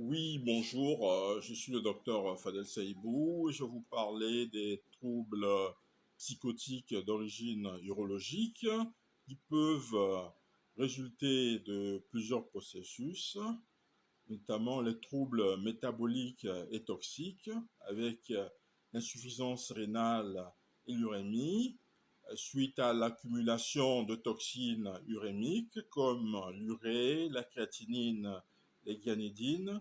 Oui, bonjour, je suis le docteur Fadel Saïbou et je vais vous parler des troubles psychotiques d'origine urologique qui peuvent résulter de plusieurs processus, notamment les troubles métaboliques et toxiques avec l'insuffisance rénale et l'urémie suite à l'accumulation de toxines urémiques comme l'urée, la créatinine, les guanidines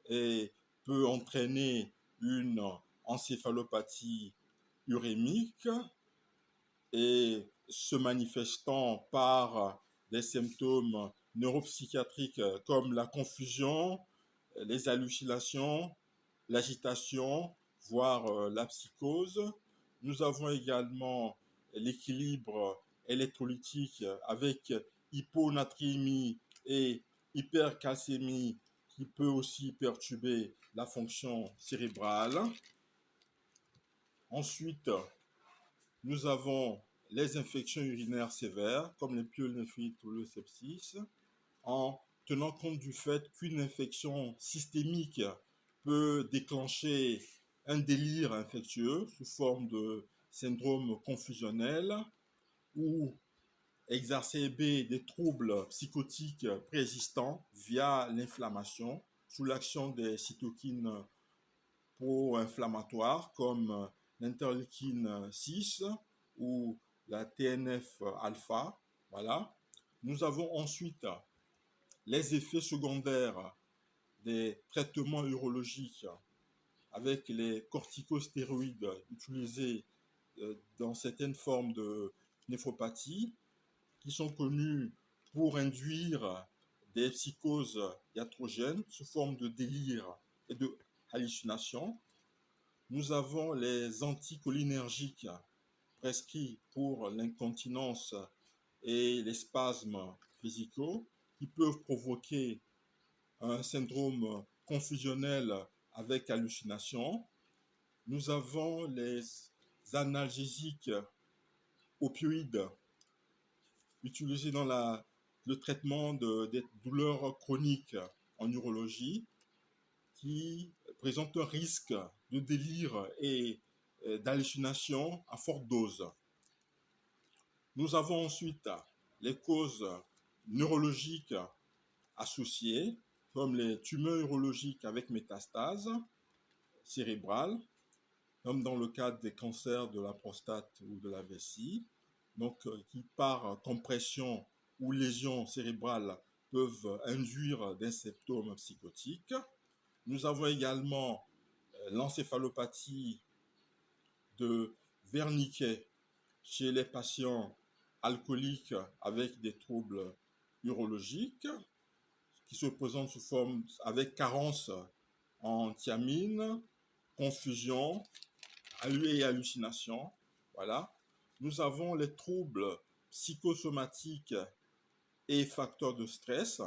et peut entraîner une encéphalopathie urémique et se manifestant par des symptômes neuropsychiatriques comme la confusion, les hallucinations, l'agitation, voire la psychose. Nous avons également l'équilibre électrolytique avec hyponatrémie et hypercalcémie qui peut aussi perturber la fonction cérébrale. Ensuite, nous avons les infections urinaires sévères comme les pyélonéphrite ou le sepsis en tenant compte du fait qu'une infection systémique peut déclencher un délire infectieux sous forme de syndrome confusionnel ou exacerber des troubles psychotiques préexistants via l'inflammation sous l'action des cytokines pro-inflammatoires comme l'interleukine 6 ou la TNF-alpha. Voilà. Nous avons ensuite les effets secondaires des traitements urologiques avec les corticostéroïdes utilisés dans certaines formes de néphropathie qui sont connus pour induire des psychoses iatrogènes sous forme de délire et de hallucinations. Nous avons les anticholinergiques prescrits pour l'incontinence et les spasmes physicaux qui peuvent provoquer un syndrome confusionnel avec hallucination. Nous avons les analgésiques opioïdes utilisés dans le traitement des douleurs chroniques en urologie qui présentent un risque de délire et d'hallucination à forte dose. Nous avons ensuite les causes neurologiques associées, comme les tumeurs urologiques avec métastase cérébrale, comme dans le cadre des cancers de la prostate ou de la vessie, donc qui par compression ou lésion cérébrale peuvent induire des symptômes psychotiques. Nous avons également l'encéphalopathie de Wernicke chez les patients alcooliques avec des troubles urologiques qui se présentent sous forme avec carence en thiamine, confusion et hallucination. Voilà. Nous avons les troubles psychosomatiques et facteurs de stress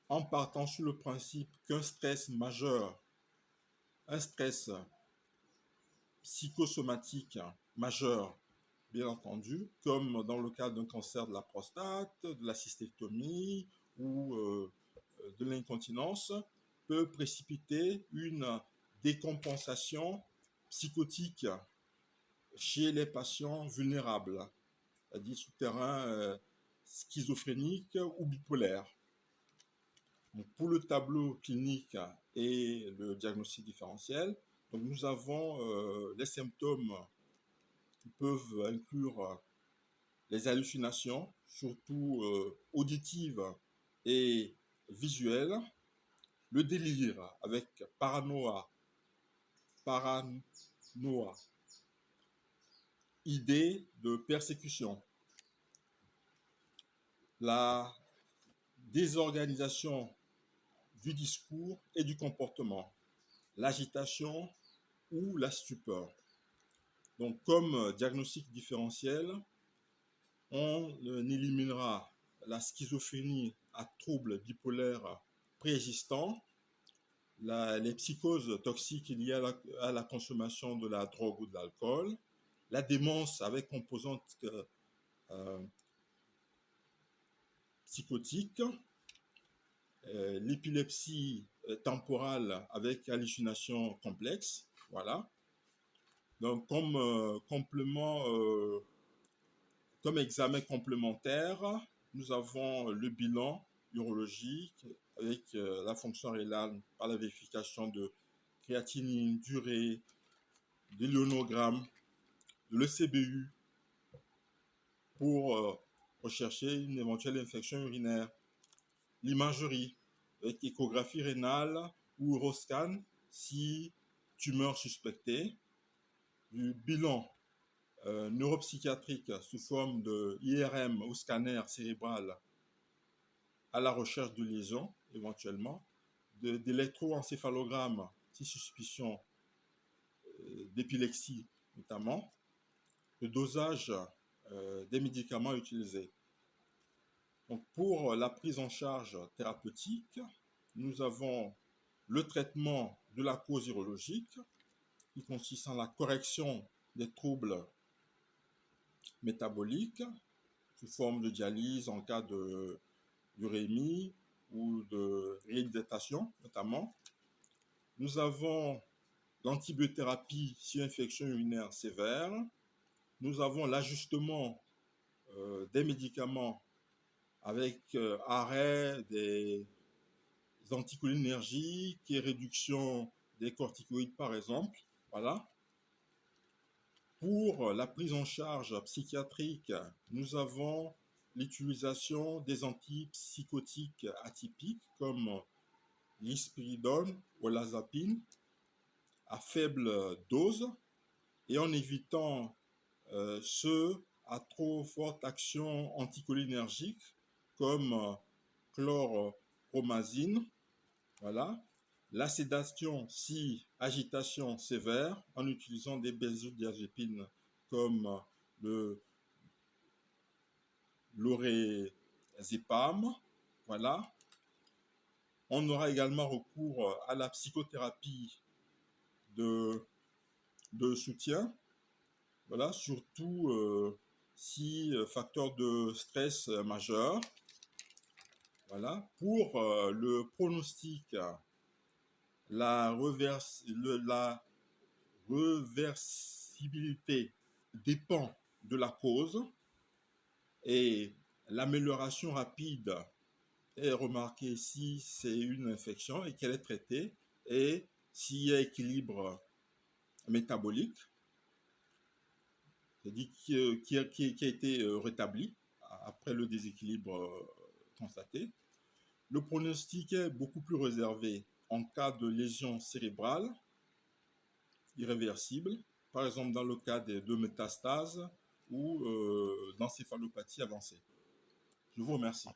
en partant sur le principe qu'un stress majeur, un stress psychosomatique majeur, bien entendu, comme dans le cas d'un cancer de la prostate, de la cystectomie ou de l'incontinence, peut précipiter une décompensation psychotique chez les patients vulnérables, c'est-à-dire souterrains schizophréniques ou bipolaires. Donc, pour le tableau clinique et le diagnostic différentiel, donc nous avons les symptômes qui peuvent inclure les hallucinations, surtout auditives et visuelles, le délire avec paranoïa, idée de persécution, la désorganisation du discours et du comportement, l'agitation ou la stupeur. Donc, comme diagnostic différentiel, on éliminera la schizophrénie à troubles bipolaires préexistants, les psychoses toxiques liées à la consommation de la drogue ou de l'alcool, la démence avec composante psychotique, l'épilepsie temporale avec hallucination complexe. Voilà. Donc, comme examen complémentaire, nous avons le bilan urologique avec la fonction rénale par la vérification de créatinine, d'urée, de l'ionogramme, de l'ECBU pour rechercher une éventuelle infection urinaire. L'imagerie avec échographie rénale ou Euroscan si tumeur suspectée. Du bilan neuropsychiatrique sous forme de IRM ou scanner cérébral à la recherche de lésions éventuellement, d'électroencéphalogramme si suspicion d'épilepsie notamment, le dosage des médicaments utilisés. Donc pour la prise en charge thérapeutique, nous avons le traitement de la cause urologique qui consiste en la correction des troubles métaboliques sous forme de dialyse en cas d'urémie ou de réhydratation notamment. Nous avons l'antibiothérapie si infection urinaire sévère. Nous avons l'ajustement des médicaments avec arrêt des anticholinergiques et réduction des corticoïdes par exemple. Voilà. Pour la prise en charge psychiatrique, nous avons l'utilisation des antipsychotiques atypiques comme l'ispiridone ou l'azapine à faible dose et en évitant ceux à trop forte action anticholinergique comme chlorpromazine. Voilà. La sédation si agitation sévère en utilisant des benzodiazépines comme le l'orézépam. Voilà. On aura également recours à la psychothérapie de soutien. Voilà, surtout si facteur de stress majeur. Voilà. Pour le pronostic, la réversibilité dépend de la cause et l'amélioration rapide est remarquée si c'est une infection et qu'elle est traitée et s'il y a équilibre métabolique, c'est-à-dire qui a été rétabli après le déséquilibre constaté. Le pronostic est beaucoup plus réservé en cas de lésion cérébrale irréversible, par exemple dans le cas de métastases ou d'encéphalopathie avancée. Je vous remercie.